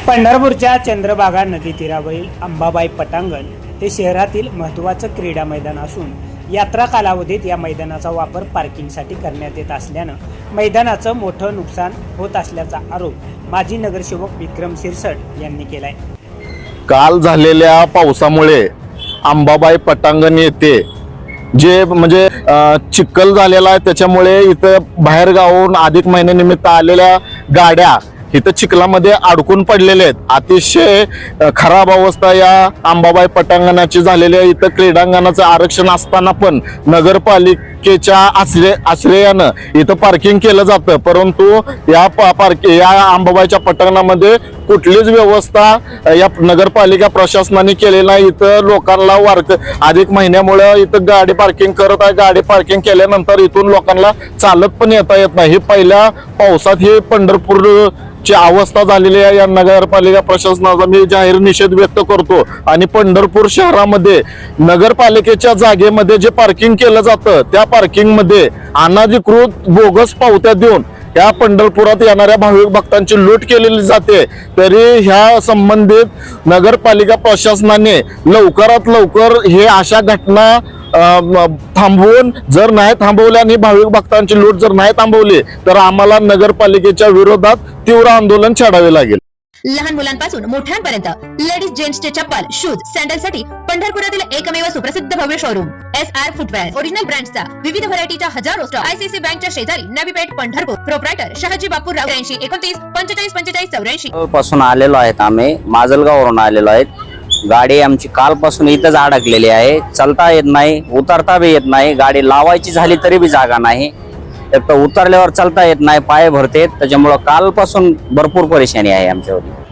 पंढरपूरच्या चंद्रभागा नदी तीरावरील अंबाबाई पटांगण हे शहरातील महत्त्वाचं क्रीडा मैदान असून यात्रा कालावधीत या मैदानाचा वापर पार्किंगसाठी करण्यात येत असल्यानं मैदानाचं मोठं नुकसान होत असल्याचा आरोप माजी नगरसेवक विक्रम सिरसट यांनी केलाय। काल झालेल्या पावसामुळे अंबाबाई पटांगण येथे जे म्हणजे चिखल झालेला आहे, त्याच्यामुळे इथं बाहेर गावून अधिक महिन्यानिमित्त आलेल्या गाड्या इथं चिखलामध्ये अडकून पडलेले आहेत। अतिशय खराब अवस्था या अंबाबाई पटांगणाची झालेली आहे। इथं क्रीडांगणाचं आरक्षण असताना पण नगरपालिकेच्या आश्रयानं इथं पार्किंग केलं जातं, परंतु या अंबाबाईच्या पटांगणामध्ये कुठलीच व्यवस्था या नगरपालिका प्रशासनाने केलेली नाही। इथं लोकांना अधिक महिन्यामुळे इथं गाडी पार्किंग करत आहे। गाडी पार्किंग केल्यानंतर इथून लोकांना चालत पण येता येत नाही। ही पहिल्या पावसात ही पंढरपूर ची अवस्था झालेली आहे। या नगरपालिका प्रशासनाचा मी जाहीर निषेध व्यक्त करतो आणि पंढरपूर शहरामध्ये नगरपालिकेच्या जागेमध्ये जे पार्किंग केलं जातं त्या पार्किंग मध्ये अनधिकृत बोगस पावत्या देऊन या पंढरपुरात येणाऱ्या भाविक भक्तांची लूट केलेली जाते। तरी ह्या संबंधित नगरपालिका प्रशासनाने लवकरात लवकर हे अशा घटना थांबवून, जर नाही थांबवल्या आणि भाविक भक्तांची लूट जर नाही थांबवली तर आम्हाला नगरपालिकेच्या विरोधात तीव्र आंदोलन छेडावे लागेल। लहान मुलांपासून मोठ्यांपर्यंत लेडीज जेंट्सचे चप्पल, शूज, सॅन्डलसाठी पंढरपुरातील एकमेव सुप्रसिद्ध भव्य शोरूम SR फुटवेअर। ओरिजिनल ब्रँड्सचा विविध व्हरायटीच्या हजारो स्टॉक ICC बँकच्या शेजारी नवीपेठ पंढरपूर। प्रोप्रायटर शहाजी बापूराव 83 29 45 45 84 पासून आलेलो आहेत। आम्ही माजलगाववरून आलेलो आहेत। गाडी आमची कालपासून इथंच अडकलेली आहे। चलता येत नाही, उतरता बी येत नाही। गाडी लावायची झाली तरी बी जागा नाही। एक तर उतरल्यावर चलता येत नाही, पाय भरतेत, त्याच्यामुळे कालपासून भरपूर परेशानी आहे आमच्यावर।